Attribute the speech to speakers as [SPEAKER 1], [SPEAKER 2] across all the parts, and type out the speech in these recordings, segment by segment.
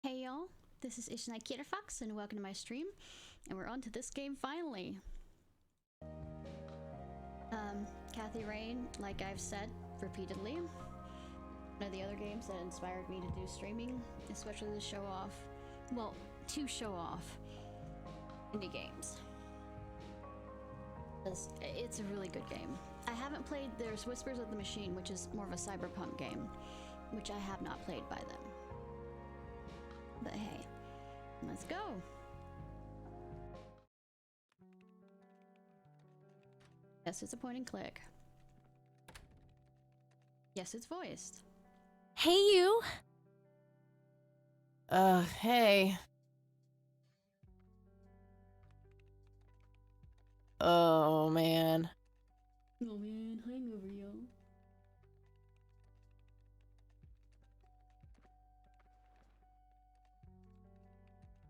[SPEAKER 1] Hey y'all, this is Ishnai Ciarfox and welcome to my stream, and we're on to this game finally. Kathy Rain, like I've said repeatedly, one of the other games that inspired me to do streaming, especially to show off indie games. It's a really good game. I haven't played, there's Whispers of the Machine, which is more of a cyberpunk game, which I have not played by them. But hey, let's go. Yes, it's a point and click. Yes, it's voiced.
[SPEAKER 2] Hey, you.
[SPEAKER 3] Hey. Oh, man.
[SPEAKER 1] Oh man, hangover, yo.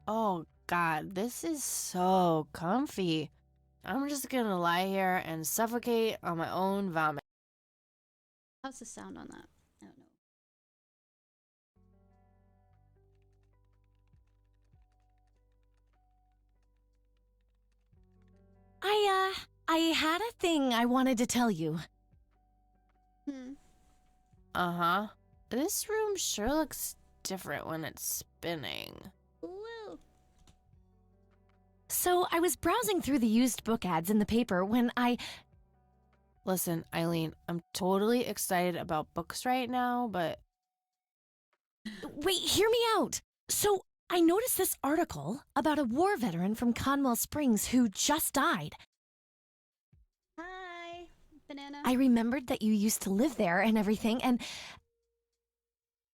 [SPEAKER 3] Oh, God, this is so comfy. I'm just gonna lie here and suffocate on my own vomit.
[SPEAKER 1] How's the sound on that? I don't know.
[SPEAKER 2] I had a thing I wanted to tell you.
[SPEAKER 3] Uh-huh. This room sure looks different when it's spinning.
[SPEAKER 1] Woo!
[SPEAKER 2] So, I was browsing through the used book ads in the paper when
[SPEAKER 3] Listen, Eileen, I'm totally excited about books right now, but...
[SPEAKER 2] Wait, hear me out. So, I noticed this article about a war veteran from Conwell Springs who just died.
[SPEAKER 1] Hi, Banana.
[SPEAKER 2] I remembered that you used to live there and everything, and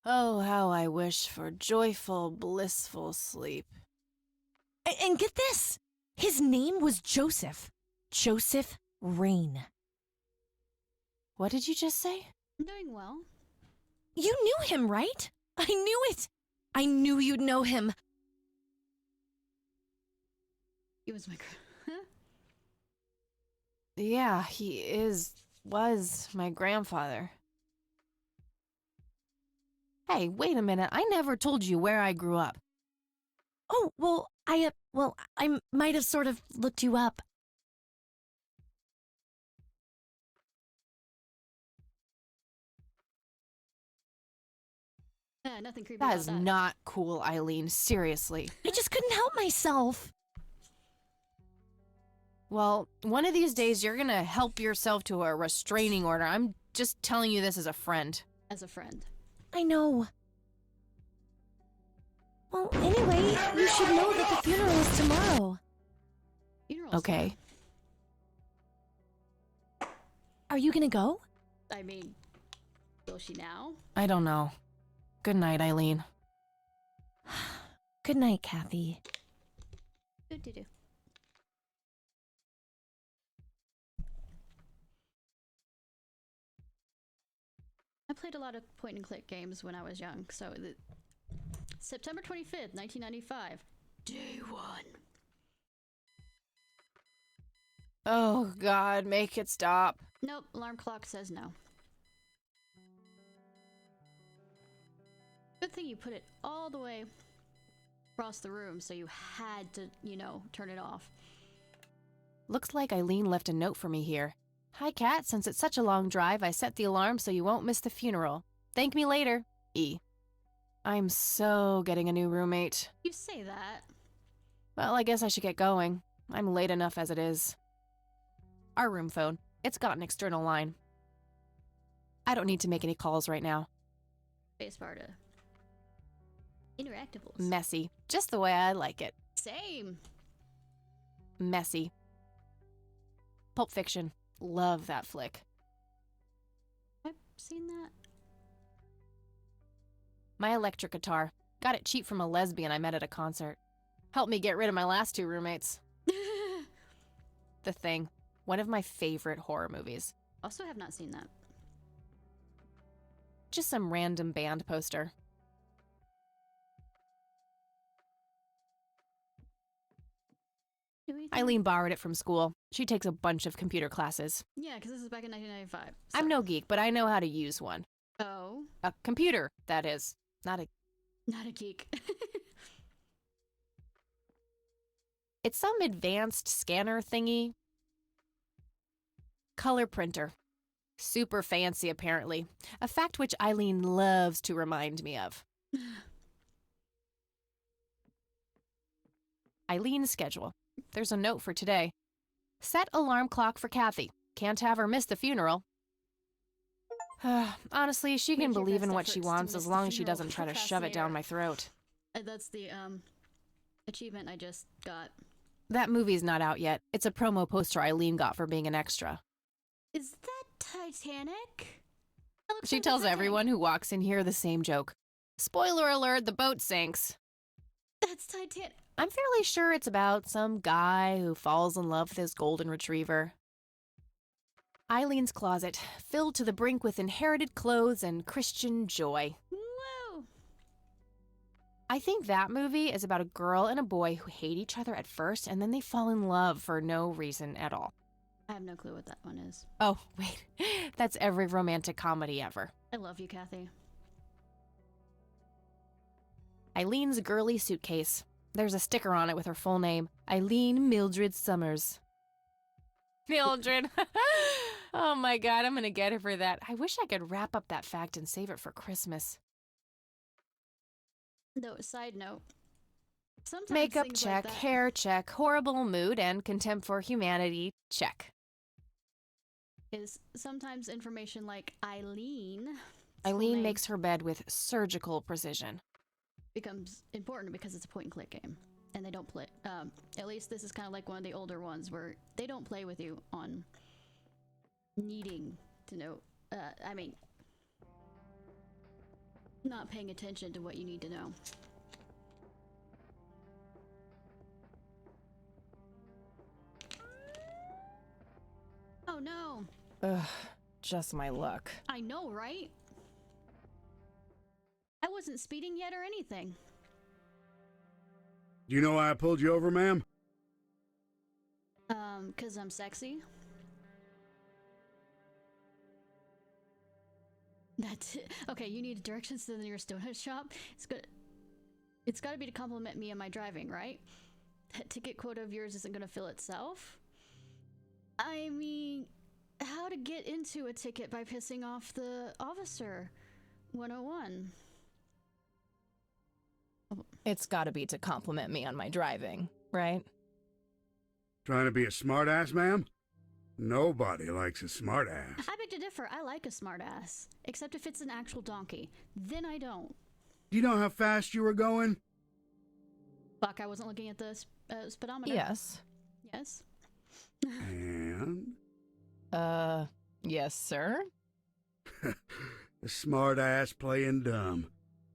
[SPEAKER 3] Oh, how I wish for joyful, blissful sleep.
[SPEAKER 2] and get this. His name was Joseph. Joseph Rain.
[SPEAKER 3] What did you just say?
[SPEAKER 1] I'm doing well.
[SPEAKER 2] You knew him, right? I knew it. I knew you'd know him.
[SPEAKER 1] He was my
[SPEAKER 3] Yeah, was my grandfather. Hey, wait a minute. I never told you where I grew up.
[SPEAKER 2] Oh, well, I might have sort of looked you up.
[SPEAKER 1] Nothing creepy
[SPEAKER 3] That
[SPEAKER 1] about
[SPEAKER 3] is
[SPEAKER 1] that.
[SPEAKER 3] not cool, Eileen. Seriously.
[SPEAKER 2] I just couldn't help myself.
[SPEAKER 3] Well, one of these days you're gonna help yourself to a restraining order. I'm just telling you this as a friend.
[SPEAKER 1] As a friend.
[SPEAKER 2] I know. Well, anyway, you should know that the funeral is tomorrow.
[SPEAKER 1] Funeral's
[SPEAKER 3] Okay.
[SPEAKER 2] Are you gonna go?
[SPEAKER 1] I mean, will she now?
[SPEAKER 3] I don't know. Good night, Eileen.
[SPEAKER 2] Good night, Kathy.
[SPEAKER 1] Do. I played a lot of point and click games when I was young, so September 25th, 1995. Day one.
[SPEAKER 3] Oh, God, make it stop.
[SPEAKER 1] Nope, alarm clock says no. Good thing you put it all the way across the room, so you had to, turn it off.
[SPEAKER 3] Looks like Eileen left a note for me here. Hi, Kat. Since it's such a long drive, I set the alarm so you won't miss the funeral. Thank me later. E. I'm so getting a new roommate.
[SPEAKER 1] You say that.
[SPEAKER 3] Well, I guess I should get going. I'm late enough as it is. Our room phone. It's got an external line. I don't need to make any calls right now.
[SPEAKER 1] Spacebar to interactables.
[SPEAKER 3] Messy. Just the way I like it.
[SPEAKER 1] Same.
[SPEAKER 3] Messy. Pulp Fiction. Love that flick.
[SPEAKER 1] I've seen that.
[SPEAKER 3] My electric guitar. Got it cheap from a lesbian I met at a concert. Helped me get rid of my last two roommates. The Thing. One of my favorite horror movies.
[SPEAKER 1] Also have not seen that.
[SPEAKER 3] Just some random band poster. Eileen borrowed it from school. She takes a bunch of computer classes.
[SPEAKER 1] Yeah, because this is back in 1995. So.
[SPEAKER 3] I'm no geek, but I know how to use one.
[SPEAKER 1] Oh.
[SPEAKER 3] A computer, that is. Not a...
[SPEAKER 1] Not a geek.
[SPEAKER 3] It's some advanced scanner thingy. Color printer. Super fancy, apparently. A fact which Eileen loves to remind me of. Eileen's schedule. There's a note for today. Set alarm clock for Kathy. Can't have her miss the funeral. Honestly, she can
[SPEAKER 1] Make your
[SPEAKER 3] believe in
[SPEAKER 1] best
[SPEAKER 3] what she
[SPEAKER 1] efforts to
[SPEAKER 3] wants
[SPEAKER 1] miss
[SPEAKER 3] as
[SPEAKER 1] the
[SPEAKER 3] long as she
[SPEAKER 1] funeral,
[SPEAKER 3] doesn't try to shove it down
[SPEAKER 1] procrastinator.
[SPEAKER 3] my throat.
[SPEAKER 1] That's the achievement I just got.
[SPEAKER 3] That movie's not out yet. It's a promo poster Eileen got for being an extra.
[SPEAKER 1] Is that Titanic? That looks
[SPEAKER 3] She
[SPEAKER 1] like the
[SPEAKER 3] tells
[SPEAKER 1] Titanic.
[SPEAKER 3] everyone who walks in here the same joke. Spoiler alert, the boat sinks.
[SPEAKER 1] That's Titanic.
[SPEAKER 3] I'm fairly sure it's about some guy who falls in love with his golden retriever. Eileen's closet, filled to the brink with inherited clothes and Christian joy.
[SPEAKER 1] Whoa!
[SPEAKER 3] I think that movie is about a girl and a boy who hate each other at first and then they fall in love for no reason at all.
[SPEAKER 1] I have no clue what that one is.
[SPEAKER 3] Oh, wait. That's every romantic comedy ever.
[SPEAKER 1] I love you, Kathy.
[SPEAKER 3] Eileen's girly suitcase. There's a sticker on it with her full name, Eileen Mildred Summers. Mildred. Oh my god, I'm gonna get her for that. I wish I could wrap up that fact and save it for Christmas.
[SPEAKER 1] No, side note. Sometimes
[SPEAKER 3] Makeup
[SPEAKER 1] things
[SPEAKER 3] check,
[SPEAKER 1] like that
[SPEAKER 3] hair check, horrible mood, and contempt for humanity check.
[SPEAKER 1] is sometimes information like Eileen.
[SPEAKER 3] Eileen
[SPEAKER 1] name
[SPEAKER 3] makes her bed with surgical precision.
[SPEAKER 1] becomes important because it's a point and click game, and they don't play. At least this is kind of like one of the older ones where they don't play with you on needing to know. I mean, not paying attention to what you need to know. Oh no!
[SPEAKER 3] Ugh, just my luck.
[SPEAKER 1] I know, right? I wasn't speeding yet or anything.
[SPEAKER 4] Do you know why I pulled you over, ma'am?
[SPEAKER 1] 'Cause I'm sexy. That's it. Okay, you need directions to the nearest donut shop. It's got to be to compliment me on my driving, right? That ticket quota of yours isn't gonna fill itself. I mean, how to get into a ticket by pissing off the officer? 101.
[SPEAKER 2] It's gotta be to compliment me on my driving, right?
[SPEAKER 4] Trying to be a smartass, ma'am? Nobody likes a smartass.
[SPEAKER 1] I beg to differ. I like a smartass, except if it's an actual donkey. Then I don't.
[SPEAKER 4] Do you know how fast you were going?
[SPEAKER 1] Fuck, I wasn't looking at the speedometer.
[SPEAKER 2] Yes.
[SPEAKER 1] Yes.
[SPEAKER 4] And
[SPEAKER 2] Yes, sir.
[SPEAKER 4] a smartass playing dumb.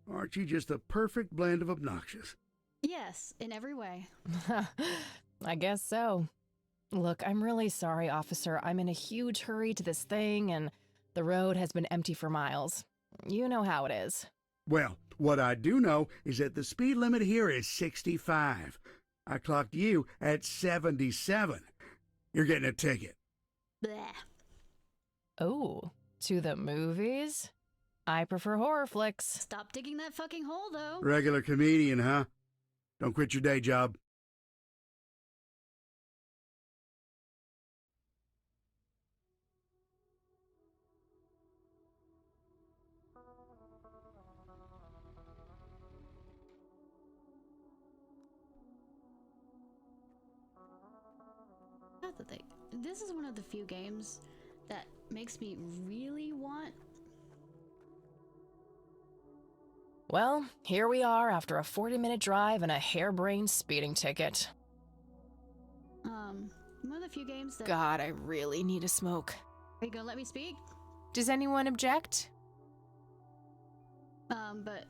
[SPEAKER 4] Aren't you just a perfect blend of obnoxious?
[SPEAKER 1] Yes, in every way.
[SPEAKER 2] I guess so. Look, I'm really sorry, officer. I'm in a huge hurry to this thing, and the road has been empty for miles. You know how it is.
[SPEAKER 4] Well, what I do know is that the speed limit here is 65. I clocked you at 77. You're getting a ticket.
[SPEAKER 1] Bleh.
[SPEAKER 2] Oh, to the movies? I prefer horror flicks.
[SPEAKER 1] Stop digging that fucking hole, though.
[SPEAKER 4] Regular comedian, huh? Don't quit your day job.
[SPEAKER 1] Not that this is one of the few games that makes me really want.
[SPEAKER 2] Well, here we are after a 40-minute drive and a harebrained speeding ticket.
[SPEAKER 1] One of the few games that.
[SPEAKER 3] God, I really need a smoke.
[SPEAKER 1] Are you gonna let me speak?
[SPEAKER 3] Does anyone object?
[SPEAKER 1] But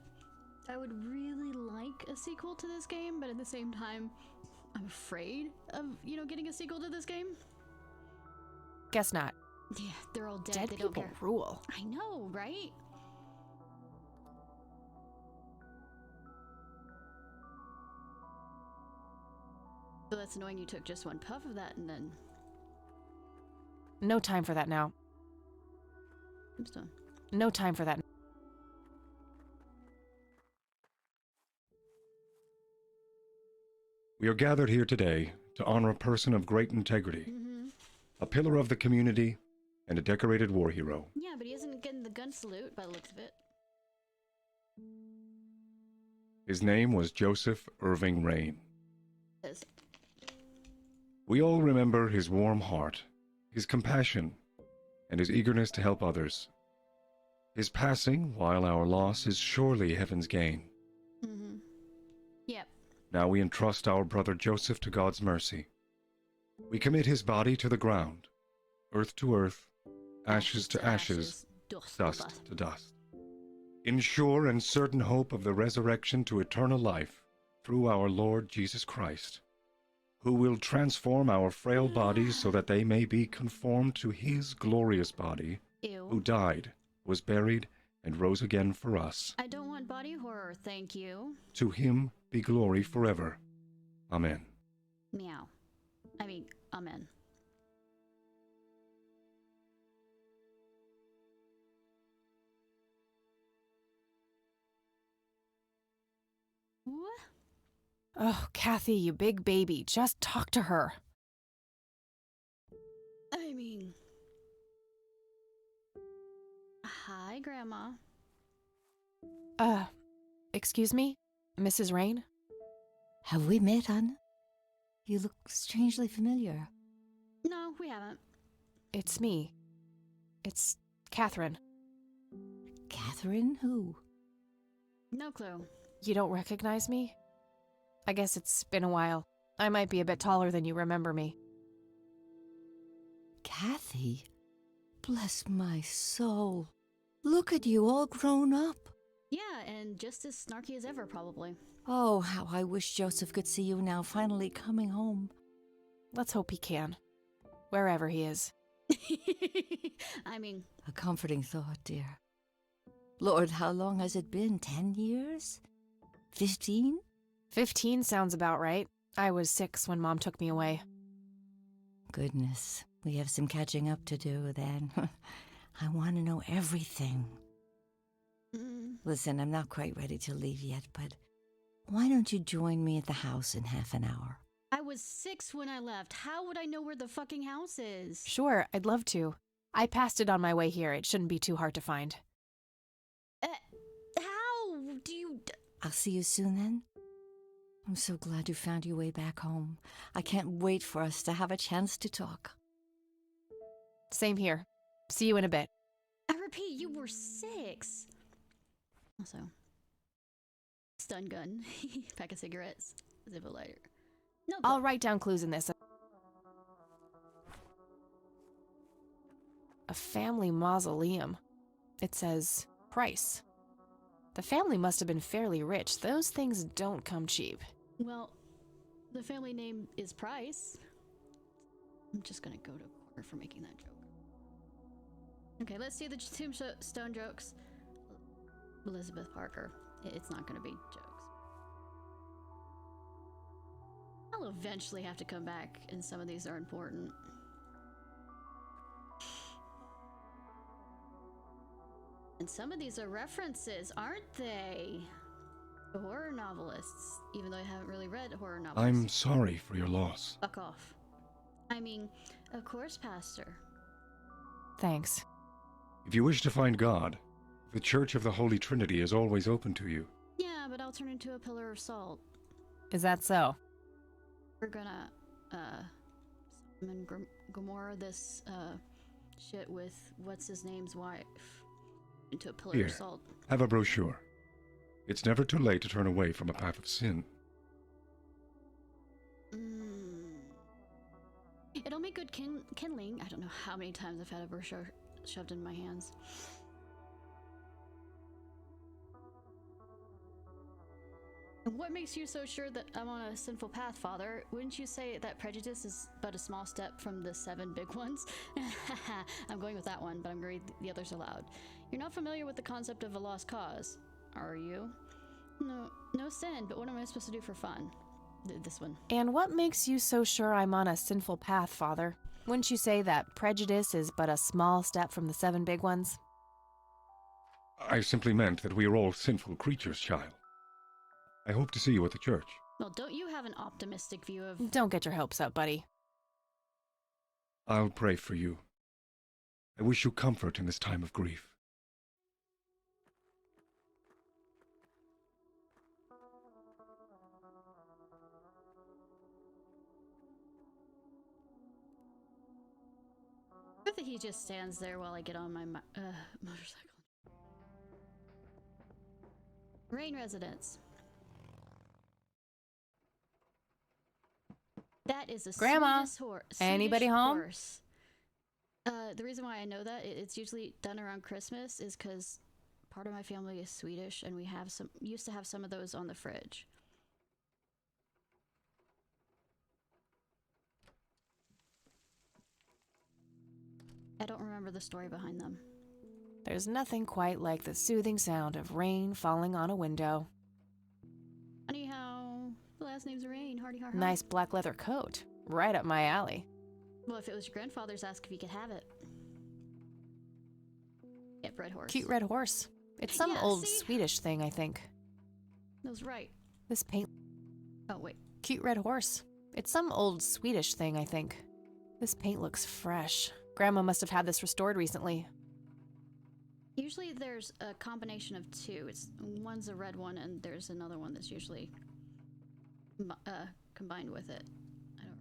[SPEAKER 1] I would really like a sequel to this game, but at the same time, I'm afraid of, getting a sequel to this game.
[SPEAKER 3] Guess not.
[SPEAKER 1] Yeah, they're all dead.
[SPEAKER 3] Dead
[SPEAKER 1] They don't
[SPEAKER 3] people
[SPEAKER 1] care.
[SPEAKER 3] rule.
[SPEAKER 1] I know, right? So that's annoying you took just one puff of that and then...
[SPEAKER 3] No time for that now.
[SPEAKER 1] I'm still...
[SPEAKER 3] No time for that.
[SPEAKER 5] We are gathered here today to honor a person of great integrity,
[SPEAKER 1] Mm-hmm.
[SPEAKER 5] a pillar of the community, and a decorated war hero.
[SPEAKER 1] Yeah, but he isn't getting the gun salute by the looks of it.
[SPEAKER 5] His name was Joseph Irving Rain.
[SPEAKER 1] Yes.
[SPEAKER 5] We all remember his warm heart, his compassion, and his eagerness to help others. His passing, while our loss, is surely heaven's gain.
[SPEAKER 1] Mm-hmm. Yep.
[SPEAKER 5] Now we entrust our brother Joseph to God's mercy. We commit his body to the ground, earth to earth, ashes to ashes, dust to dust. In sure and certain hope of the resurrection to eternal life through our Lord Jesus Christ, who will transform our frail bodies so that they may be conformed to his glorious body,
[SPEAKER 1] Ew.
[SPEAKER 5] who died, was buried, and rose again for us.
[SPEAKER 1] I don't want body horror, thank you.
[SPEAKER 5] To him be glory forever. Amen.
[SPEAKER 1] Meow. I mean, amen. What?
[SPEAKER 3] Oh, Kathy, you big baby, just talk to her.
[SPEAKER 1] I mean... Hi, Grandma.
[SPEAKER 3] Excuse me? Mrs. Rain?
[SPEAKER 6] Have we met, Anna? You look strangely familiar.
[SPEAKER 1] No, we haven't.
[SPEAKER 3] It's me. It's Catherine.
[SPEAKER 6] Catherine who?
[SPEAKER 1] No clue.
[SPEAKER 3] You don't recognize me? I guess it's been a while. I might be a bit taller than you remember me.
[SPEAKER 6] Kathy? Bless my soul. Look at you all grown up.
[SPEAKER 1] Yeah, and just as snarky as ever, probably.
[SPEAKER 6] Oh, how I wish Joseph could see you now finally coming home.
[SPEAKER 3] Let's hope he can. Wherever he is.
[SPEAKER 1] I mean...
[SPEAKER 6] A comforting thought, dear. Lord, how long has it been? 10 years? 15?
[SPEAKER 3] 15 sounds about right. I was 6 when Mom took me away.
[SPEAKER 6] Goodness, we have some catching up to do then. I want to know everything. Listen, I'm not quite ready to leave yet, but why don't you join me at the house in half an hour?
[SPEAKER 1] I was 6 when I left. How would I know where the fucking house is?
[SPEAKER 3] Sure, I'd love to. I passed it on my way here. It shouldn't be too hard to find.
[SPEAKER 1] How do you...
[SPEAKER 6] I'll see you soon then. I'm so glad you found your way back home. I can't wait for us to have a chance to talk.
[SPEAKER 3] Same here. See you in a bit.
[SPEAKER 1] I repeat, you were 6. Also, stun gun, pack of cigarettes, zippo lighter. No,
[SPEAKER 3] I'll write down clues in this. A family mausoleum. It says price. The family must have been fairly rich. Those things don't come cheap.
[SPEAKER 1] well, the family name is Price. I'm just gonna go to corner for making that joke. Okay, let's see the tombstone jokes. Elizabeth Parker. It's not gonna be jokes. I'll eventually have to come back, and some of these are important. And some of these are references, aren't they? To horror novelists, even though I haven't really read horror novels.
[SPEAKER 5] I'm sorry for your loss.
[SPEAKER 1] Fuck off. I mean, of course, Pastor.
[SPEAKER 3] Thanks.
[SPEAKER 5] If you wish to find God, the Church of the Holy Trinity is always open to you.
[SPEAKER 1] Yeah, but I'll turn into a pillar of salt.
[SPEAKER 3] Is that so?
[SPEAKER 1] We're gonna, summon Gomorrah this, shit with what's-his-name's wife into a pillar
[SPEAKER 5] Here,
[SPEAKER 1] of salt.
[SPEAKER 5] have a brochure. It's never too late to turn away from a path of sin.
[SPEAKER 1] It'll make good kindling. I don't know how many times I've had a brochure shoved in my hands. What makes you so sure that I'm on a sinful path, Father? Wouldn't you say that prejudice is but a small step from the 7 big ones? I'm going with that one, but I'm going to read the others aloud. You're not familiar with the concept of a lost cause, are you? No sin, but what am I supposed to do for fun? This one.
[SPEAKER 3] And what makes you so sure I'm on a sinful path, Father? Wouldn't you say that prejudice is but a small step from the 7 big ones?
[SPEAKER 5] I simply meant that we are all sinful creatures, child. I hope to see you at the church.
[SPEAKER 1] Well, don't you have an optimistic view of...
[SPEAKER 3] Don't get your hopes up, buddy.
[SPEAKER 5] I'll pray for you. I wish you comfort in this time of grief.
[SPEAKER 1] I think he just stands there while I get on my motorcycle. Rain residence. That is a
[SPEAKER 3] Grandma, anybody home?
[SPEAKER 1] Horse. The reason why I know that it's usually done around Christmas is because part of my family is Swedish, and we used to have some of those on the fridge. I don't remember the story behind them.
[SPEAKER 3] There's nothing quite like the soothing sound of rain falling on a window.
[SPEAKER 1] Anyhow, the last name's Rain. Hardy har har.
[SPEAKER 3] Nice black leather coat. Right up my alley.
[SPEAKER 1] Well, if it was your grandfather's, ask if he could have it. Yep, red horse.
[SPEAKER 3] Cute red horse. It's some
[SPEAKER 1] Yeah,
[SPEAKER 3] old
[SPEAKER 1] see?
[SPEAKER 3] Swedish thing, I think.
[SPEAKER 1] That was right.
[SPEAKER 3] This paint...
[SPEAKER 1] Oh, wait.
[SPEAKER 3] Cute red horse. It's some old Swedish thing, I think. This paint looks fresh. Grandma must have had this restored recently.
[SPEAKER 1] Usually there's a combination of two. One's a red one, and there's another one that's usually combined with it. I don't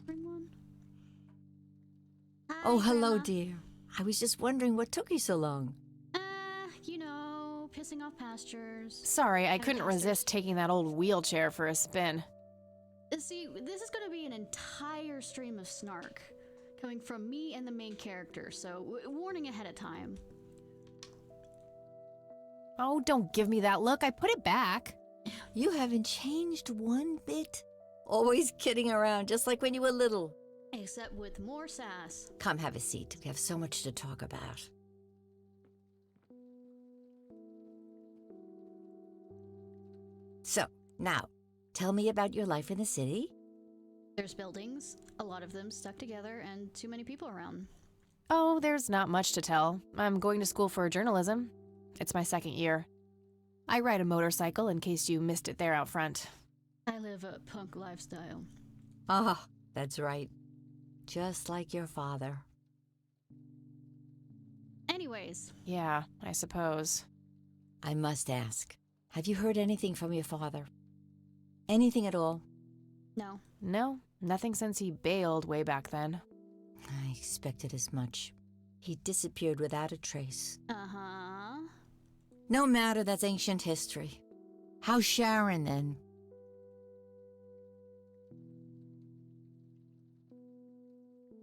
[SPEAKER 1] remember. Red one? Hi,
[SPEAKER 6] Oh, hello,
[SPEAKER 1] Grandma.
[SPEAKER 6] dear. I was just wondering what took you so long.
[SPEAKER 1] You know, pissing off pastures.
[SPEAKER 3] Sorry, I
[SPEAKER 1] Kinda
[SPEAKER 3] couldn't
[SPEAKER 1] casters.
[SPEAKER 3] resist taking that old wheelchair for a spin.
[SPEAKER 1] See, this is going to be an entire stream of snark coming from me and the main character, so warning ahead of time.
[SPEAKER 3] Oh, don't give me that look. I put it back.
[SPEAKER 6] You haven't changed one bit. Always kidding around, just like when you were little.
[SPEAKER 1] Except with more sass.
[SPEAKER 6] Come have a seat. We have so much to talk about. So, now, tell me about your life in the city.
[SPEAKER 1] There's buildings, a lot of them stuck together, and too many people around.
[SPEAKER 3] Oh, there's not much to tell. I'm going to school for journalism. It's my second year. I ride a motorcycle in case you missed it there out front.
[SPEAKER 1] I live a punk lifestyle.
[SPEAKER 6] Ah, that's right. Just like your father.
[SPEAKER 1] Anyways,
[SPEAKER 3] Yeah, I suppose.
[SPEAKER 6] I must ask, have you heard anything from your father? Anything at all?
[SPEAKER 1] no.
[SPEAKER 3] No, nothing since he bailed way back then.
[SPEAKER 6] I expected as much. He disappeared without a trace.
[SPEAKER 1] Uh-huh.
[SPEAKER 6] No matter, that's ancient history. How's Sharon, then?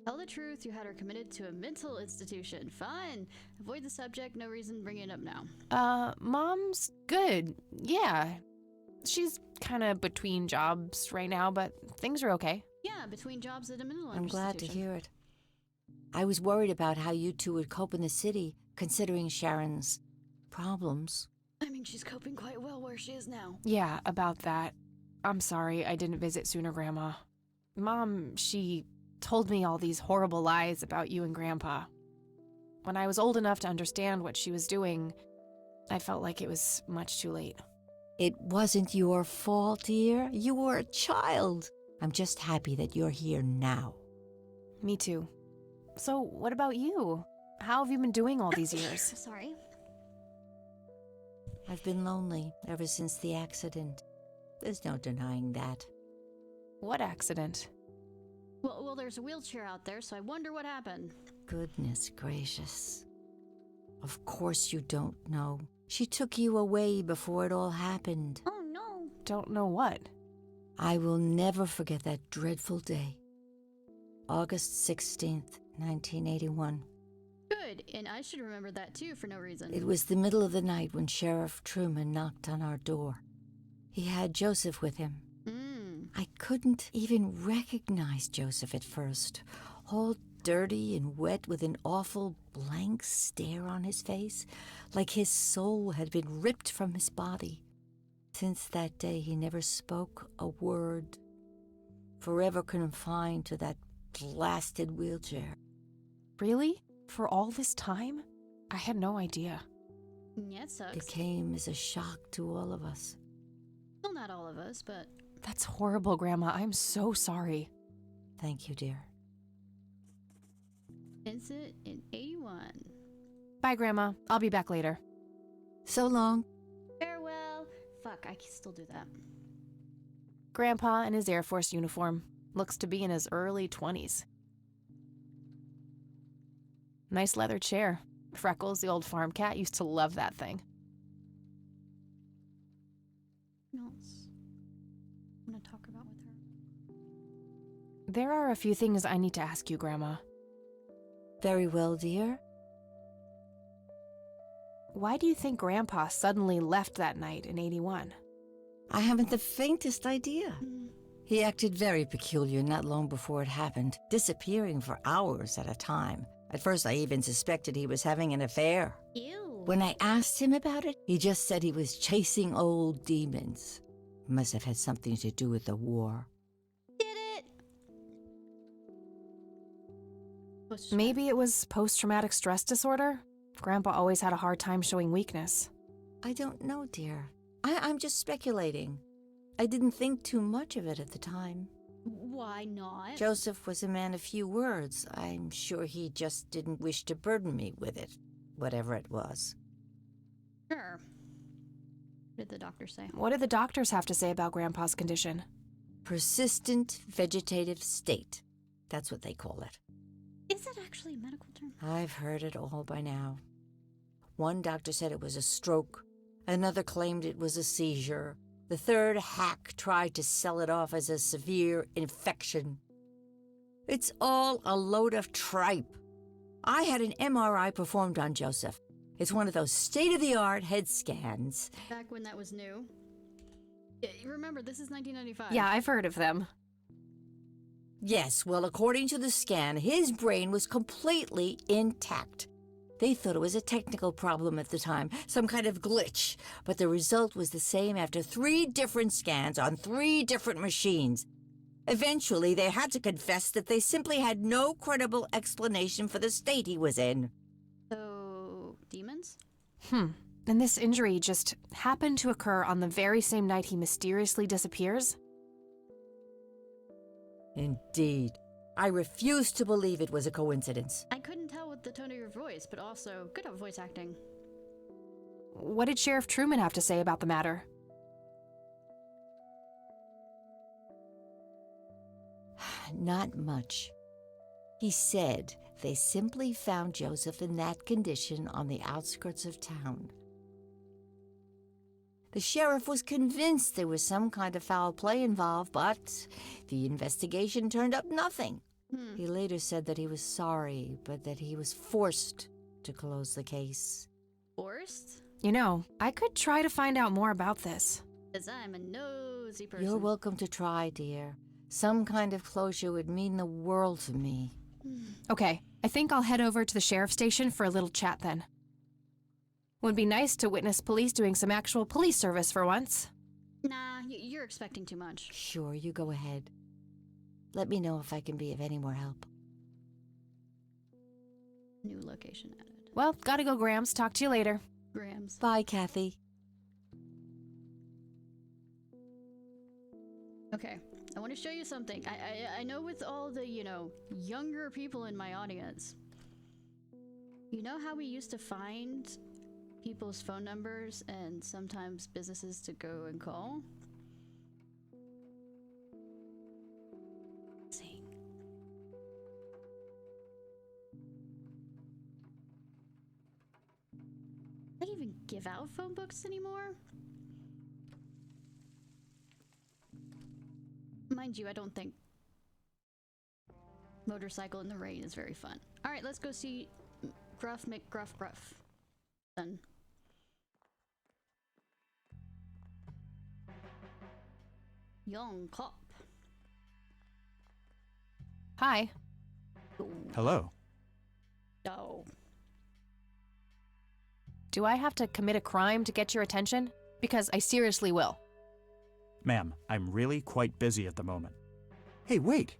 [SPEAKER 1] Tell the truth, you had her committed to a mental institution. Fun! Avoid the subject, no reason bringing it up now.
[SPEAKER 3] Mom's good. Yeah. She's kind of between jobs right now, but things are okay.
[SPEAKER 1] Yeah, between jobs at a mental
[SPEAKER 6] I'm glad to
[SPEAKER 1] institution.
[SPEAKER 6] hear it. I was worried about how you two would cope in the city, considering Sharon's problems.
[SPEAKER 1] I mean, she's coping quite well where she is now.
[SPEAKER 3] Yeah, about that. I'm sorry I didn't visit sooner, Grandma. Mom, she told me all these horrible lies about you and Grandpa. When I was old enough to understand what she was doing, I felt like it was much too late.
[SPEAKER 6] It wasn't your fault, dear. You were a child. I'm just happy that you're here now.
[SPEAKER 3] Me too. So, what about you? How have you been doing all these years?
[SPEAKER 1] Sorry.
[SPEAKER 6] I've been lonely ever since the accident. There's no denying that.
[SPEAKER 3] What accident?
[SPEAKER 1] Well, there's a wheelchair out there, so I wonder what happened.
[SPEAKER 6] Goodness gracious. Of course you don't know. She took you away before it all happened.
[SPEAKER 1] Oh, no.
[SPEAKER 3] Don't know what.
[SPEAKER 6] I will never forget that dreadful day. August 16th, 1981.
[SPEAKER 1] Good, and I should remember that too for no reason.
[SPEAKER 6] It was the middle of the night when Sheriff Truman knocked on our door. He had Joseph with him. I couldn't even recognize Joseph at first. All dirty and wet with an awful blank stare on his face, like his soul had been ripped from his body. Since that day, he never spoke a word, forever confined to that blasted wheelchair.
[SPEAKER 3] Really? For all this time? I had no idea.
[SPEAKER 1] Yeah, it sucks.
[SPEAKER 6] It came as a shock to all of us.
[SPEAKER 1] Still not all of us, but...
[SPEAKER 3] That's horrible, Grandma. I'm so sorry.
[SPEAKER 6] Thank you, dear.
[SPEAKER 1] Incident in 81.
[SPEAKER 3] Bye, Grandma. I'll be back later.
[SPEAKER 6] So long.
[SPEAKER 1] Farewell. Fuck, I can still do that.
[SPEAKER 3] Grandpa in his Air Force uniform. Looks to be in his early 20s. Nice leather chair. Freckles, the old farm cat, used to love that thing.
[SPEAKER 1] What else I want to talk about with her?
[SPEAKER 3] There are a few things I need to ask you, Grandma.
[SPEAKER 6] Very well, dear.
[SPEAKER 3] Why do you think Grandpa suddenly left that night in 81?
[SPEAKER 6] I haven't the faintest idea.
[SPEAKER 1] Hmm.
[SPEAKER 6] He acted very peculiar not long before it happened, disappearing for hours at a time. At first, I even suspected he was having an affair.
[SPEAKER 1] Ew.
[SPEAKER 6] When I asked him about it, he just said he was chasing old demons. Must have had something to do with the war.
[SPEAKER 1] Did it!
[SPEAKER 3] Maybe it was post-traumatic stress disorder? Grandpa always had a hard time showing weakness.
[SPEAKER 6] I don't know, dear. I'm just speculating. I didn't think too much of it at the time.
[SPEAKER 1] Why not?
[SPEAKER 6] Joseph was a man of few words. I'm sure he just didn't wish to burden me with it, whatever it was.
[SPEAKER 1] Sure. What did the doctor say?
[SPEAKER 3] What did the doctors have to say about Grandpa's condition?
[SPEAKER 6] Persistent vegetative state. That's what they call it.
[SPEAKER 1] Is that actually a medical term?
[SPEAKER 6] I've heard it all by now. One doctor said it was a stroke. Another claimed it was a seizure. The third hack tried to sell it off as a severe infection. It's all a load of tripe. I had an MRI performed on Joseph. It's one of those state-of-the-art head scans.
[SPEAKER 1] Back when that was new. Yeah, remember, this is 1995.
[SPEAKER 3] Yeah, I've heard of them.
[SPEAKER 6] Yes, well, according to the scan, his brain was completely intact. They thought it was a technical problem at the time, some kind of glitch, but the result was the same after 3 different scans on 3 different machines. Eventually, they had to confess that they simply had no credible explanation for the state he was in.
[SPEAKER 1] So, demons?
[SPEAKER 3] And this injury just happened to occur on the very same night he mysteriously disappears?
[SPEAKER 6] Indeed. I refuse to believe it was a coincidence.
[SPEAKER 1] I couldn't tell with the tone of your voice, but also good at voice acting.
[SPEAKER 3] What did Sheriff Truman have to say about the matter?
[SPEAKER 6] Not much. He said they simply found Joseph in that condition on the outskirts of town. The sheriff was convinced there was some kind of foul play involved, but the investigation turned up nothing. He later said that he was sorry, but that he was forced to close the case.
[SPEAKER 1] Forced?
[SPEAKER 3] You know, I could try to find out more about this.
[SPEAKER 1] Because I'm a nosy person.
[SPEAKER 6] You're welcome to try, dear. Some kind of closure would mean the world to me.
[SPEAKER 3] Okay, I think I'll head over to the sheriff's station for a little chat then. Would be nice to witness police doing some actual police service for once.
[SPEAKER 1] Nah, you're expecting too much.
[SPEAKER 6] Sure, you go ahead. Let me know if I can be of any more help.
[SPEAKER 1] New location added.
[SPEAKER 3] Well, gotta go, Grams. Talk to you later.
[SPEAKER 1] Grams.
[SPEAKER 6] Bye, Kathy.
[SPEAKER 1] Okay, I want to show you something. I know with all the, younger people in my audience, you know how we used to find people's phone numbers and sometimes businesses to go and call? See. They even give out phone books anymore? Mind you, I don't think Motorcycle in the Rain is very fun. Alright, let's go see Gruff McGruff Gruff. Done. Young cop.
[SPEAKER 3] Hi.
[SPEAKER 7] Hello.
[SPEAKER 1] Oh.
[SPEAKER 3] Do I have to commit a crime to get your attention? Because I seriously will.
[SPEAKER 7] Ma'am, I'm really quite busy at the moment. Hey, wait.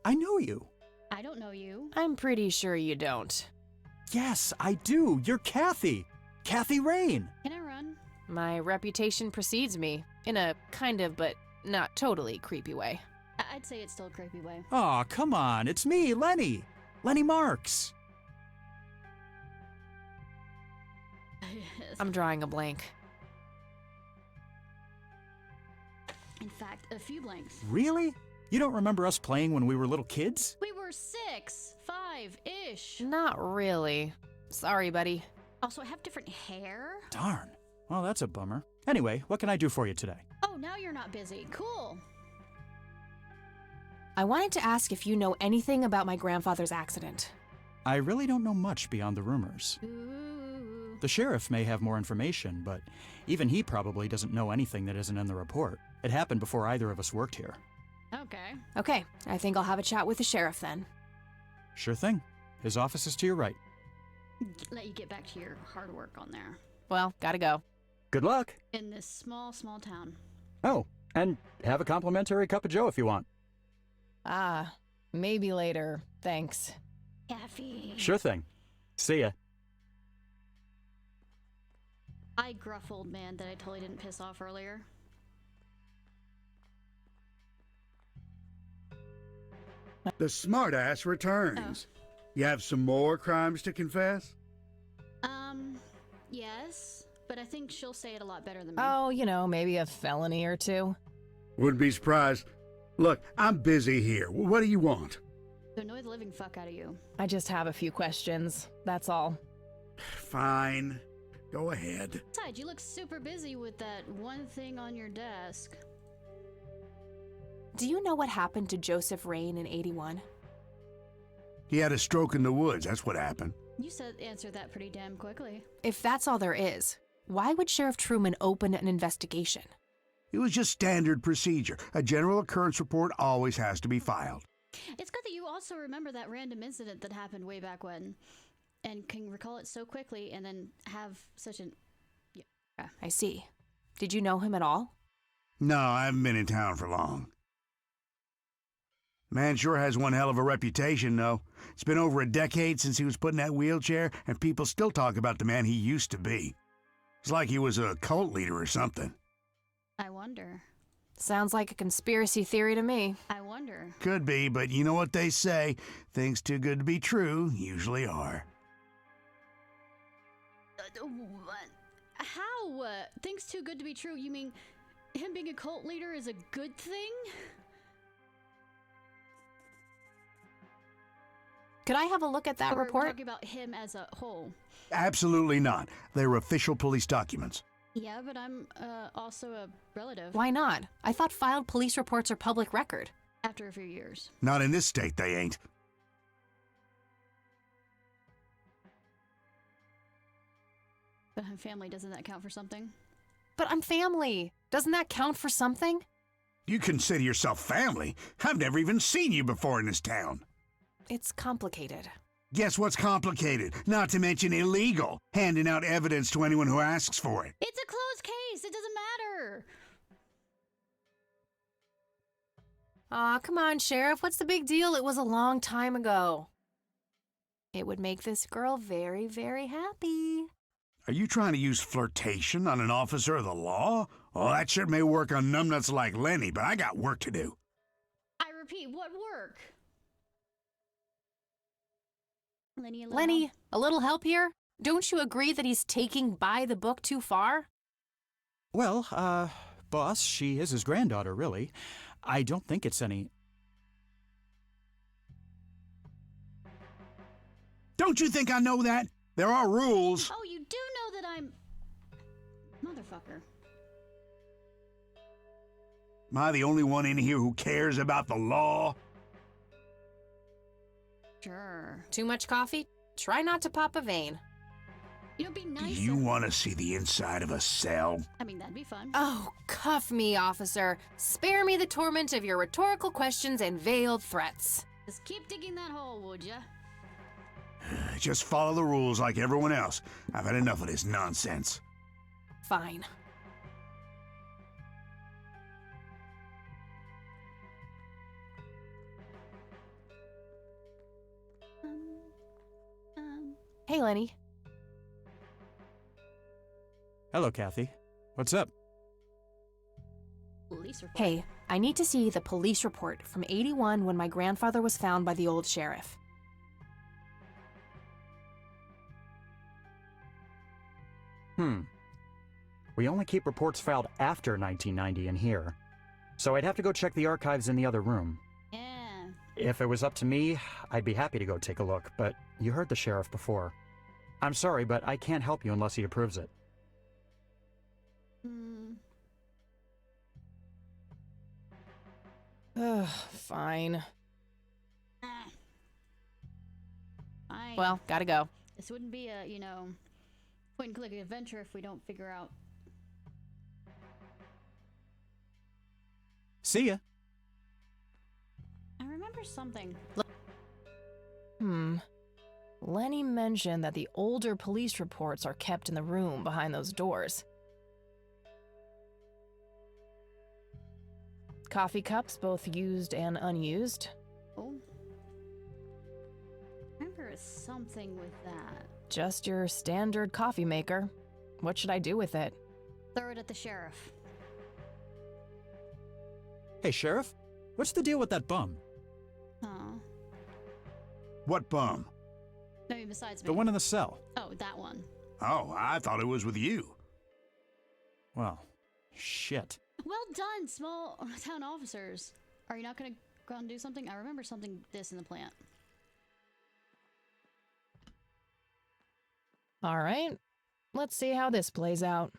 [SPEAKER 7] I know you.
[SPEAKER 1] I don't know you.
[SPEAKER 3] I'm pretty sure you don't.
[SPEAKER 7] Yes, I do. You're Kathy. Kathy Rain.
[SPEAKER 1] Can I run?
[SPEAKER 3] My reputation precedes me. In a kind of, but not totally creepy way.
[SPEAKER 1] I'd say it's still a creepy way.
[SPEAKER 7] Aw, come on. It's me, Lenny. Lenny Marks.
[SPEAKER 3] I'm drawing a blank.
[SPEAKER 1] In fact, a few blanks.
[SPEAKER 7] Really? You don't remember us playing when we were little kids?
[SPEAKER 1] We were 6, 5-ish.
[SPEAKER 3] Not really. Sorry, buddy.
[SPEAKER 1] Also, I have different hair.
[SPEAKER 7] Darn. Well, that's a bummer. Anyway, what can I do for you today?
[SPEAKER 1] Oh, now you're not busy. Cool.
[SPEAKER 3] I wanted to ask if you know anything about my grandfather's accident.
[SPEAKER 7] I really don't know much beyond the rumors.
[SPEAKER 1] Ooh.
[SPEAKER 7] The sheriff may have more information, but even he probably doesn't know anything that isn't in the report. It happened before either of us worked here.
[SPEAKER 1] Okay.
[SPEAKER 3] Okay, I think I'll have a chat with the sheriff then.
[SPEAKER 7] Sure thing. His office is to your right.
[SPEAKER 1] Let you get back to your hard work on there.
[SPEAKER 3] Well, gotta go.
[SPEAKER 8] Good luck.
[SPEAKER 1] In this small, small town.
[SPEAKER 8] Oh, and have a complimentary cup of joe if you want.
[SPEAKER 2] Ah, maybe later. Thanks.
[SPEAKER 1] Caffey.
[SPEAKER 8] Sure thing. See ya.
[SPEAKER 1] I gruff old man that I totally didn't piss off earlier.
[SPEAKER 4] The smartass returns. You have some more crimes to confess?
[SPEAKER 1] Yes, but I think she'll say it a lot better than me.
[SPEAKER 2] Oh, you know, maybe a felony or two.
[SPEAKER 4] Wouldn't be surprised. Look, I'm busy here. What do you want?
[SPEAKER 1] To annoy the living fuck out of you.
[SPEAKER 2] I just have a few questions. That's all.
[SPEAKER 4] Fine. Go ahead.
[SPEAKER 1] Besides, you look super busy with that one thing on your desk.
[SPEAKER 3] Do you know what happened to Joseph Rain in 81?
[SPEAKER 4] He had a stroke in the woods. That's what happened.
[SPEAKER 1] You answered that pretty damn quickly.
[SPEAKER 3] If that's all there is, why would Sheriff Truman open an investigation?
[SPEAKER 4] It was just standard procedure. A general occurrence report always has to be filed.
[SPEAKER 1] It's good that you also remember that random incident that happened way back when, and can recall it so quickly and then have such an... Yeah.
[SPEAKER 3] I see. Did you know him at all?
[SPEAKER 4] No, I haven't been in town for long. Man sure has one hell of a reputation, though. It's been over a decade since he was put in that wheelchair, and people still talk about the man he used to be. It's like he was a cult leader or something.
[SPEAKER 1] I wonder.
[SPEAKER 3] Sounds like a conspiracy theory to me.
[SPEAKER 1] I wonder.
[SPEAKER 4] Could be, but you know what they say. Things too good to be true usually are.
[SPEAKER 1] What? How? Things too good to be true? You mean him being a cult leader is a good thing?
[SPEAKER 3] Could I have a look at that
[SPEAKER 1] Or
[SPEAKER 3] report?
[SPEAKER 1] We're talking about him as a whole.
[SPEAKER 4] Absolutely not. They're official police documents.
[SPEAKER 1] Yeah, but I'm also a relative.
[SPEAKER 3] Why not? I thought filed police reports are public record.
[SPEAKER 1] After a few years.
[SPEAKER 4] Not in this state, they ain't.
[SPEAKER 1] But family, doesn't that count for something?
[SPEAKER 3] But I'm family. Doesn't that count for something?
[SPEAKER 4] You consider yourself family? I've never even seen you before in this town.
[SPEAKER 3] It's complicated.
[SPEAKER 4] Guess what's complicated? Not to mention illegal. Handing out evidence to anyone who asks for it.
[SPEAKER 1] It's a closed case. It doesn't matter.
[SPEAKER 3] Aw, come on, Sheriff. What's the big deal? It was a long time ago. It would make this girl very, very happy.
[SPEAKER 4] Are you trying to use flirtation on an officer of the law? Well, that shit may work on numbnuts like Lenny, but I got work to do.
[SPEAKER 1] I repeat, what work?
[SPEAKER 3] Lenny, a little help here? Don't you agree that he's taking by the book too far?
[SPEAKER 7] Well, boss, she is his granddaughter, really. I don't think it's any...
[SPEAKER 4] Don't you think I know that? There are rules.
[SPEAKER 1] Oh, you do know that I'm... Motherfucker.
[SPEAKER 4] Am I the only one in here who cares about the law?
[SPEAKER 1] Sure.
[SPEAKER 3] Too much coffee? Try not to pop a vein.
[SPEAKER 1] You know, be nice.
[SPEAKER 4] You want to see the inside of a cell?
[SPEAKER 1] I mean, that'd be fun.
[SPEAKER 3] Oh, cuff me, officer. Spare me the torment of your rhetorical questions and veiled threats.
[SPEAKER 1] Just keep digging that hole, would ya?
[SPEAKER 4] Just follow the rules like everyone else. I've had enough of this nonsense.
[SPEAKER 3] Fine. Hey, Lenny.
[SPEAKER 7] Hello, Kathy. What's up?
[SPEAKER 1] Police report.
[SPEAKER 3] Hey, I need to see the police report from 81 when my grandfather was found by the old sheriff.
[SPEAKER 7] We only keep reports filed after 1990 in here, so I'd have to go check the archives in the other room.
[SPEAKER 1] Yeah.
[SPEAKER 7] If it was up to me, I'd be happy to go take a look, but you heard the sheriff before. I'm sorry, but I can't help you unless he approves it.
[SPEAKER 2] Ugh, fine.
[SPEAKER 1] Fine.
[SPEAKER 3] Well, gotta go.
[SPEAKER 1] This wouldn't be a, point and click adventure if we don't figure out.
[SPEAKER 7] See ya.
[SPEAKER 1] I remember something.
[SPEAKER 2] Lenny mentioned that the older police reports are kept in the room behind those doors. Coffee cups, both used and unused.
[SPEAKER 1] Oh. I remember something with that.
[SPEAKER 2] Just your standard coffee maker. What should I do with it?
[SPEAKER 1] Throw it at the sheriff.
[SPEAKER 7] Hey, Sheriff, what's the deal with that bum?
[SPEAKER 1] Oh.
[SPEAKER 4] What bum?
[SPEAKER 1] Maybe besides me.
[SPEAKER 7] The one in the cell.
[SPEAKER 1] Oh, that one.
[SPEAKER 4] Oh, I thought it was with you.
[SPEAKER 7] Well, shit.
[SPEAKER 1] Well done, small town officers. Are you not gonna go out and do something? I remember something this in the plant.
[SPEAKER 2] All right, let's see how this plays out.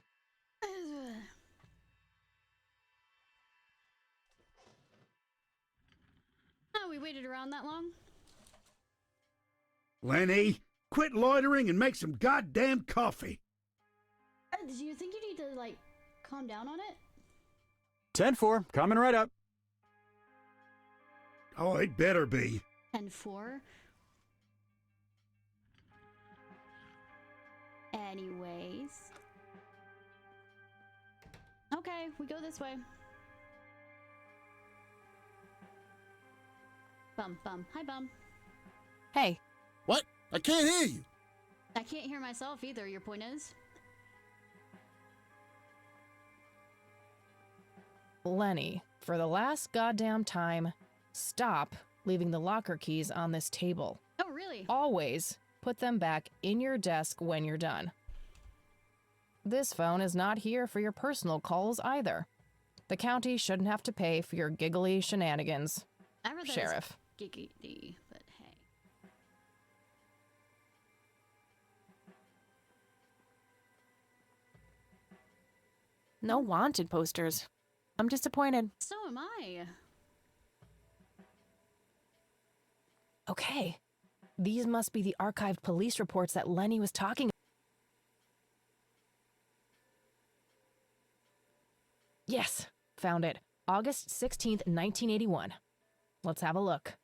[SPEAKER 1] Oh, we waited around that long?
[SPEAKER 4] Lenny, quit loitering and make some goddamn coffee.
[SPEAKER 1] Do you think you need to, calm down on it?
[SPEAKER 7] 10-4, coming right up.
[SPEAKER 4] Oh, it better be.
[SPEAKER 1] 10-4? Anyways. Okay, we go this way. Bum. Hi, Bum.
[SPEAKER 3] Hey,
[SPEAKER 9] What? I can't hear you.
[SPEAKER 1] I can't hear myself either, your point is?
[SPEAKER 2] Lenny, for the last goddamn time, stop leaving the locker keys on this table.
[SPEAKER 1] Oh, really?
[SPEAKER 2] Always put them back in your desk when you're done. This phone is not here for your personal calls either. The county shouldn't have to pay for your giggly shenanigans.
[SPEAKER 1] I read that
[SPEAKER 2] Sheriff.
[SPEAKER 1] as giggity, but hey.
[SPEAKER 3] no wanted posters. I'm disappointed.
[SPEAKER 1] So am I.
[SPEAKER 2] Okay, these must be the archived police reports that Lenny was talking about. Yes, found it. August 16th, 1981. Let's have a look.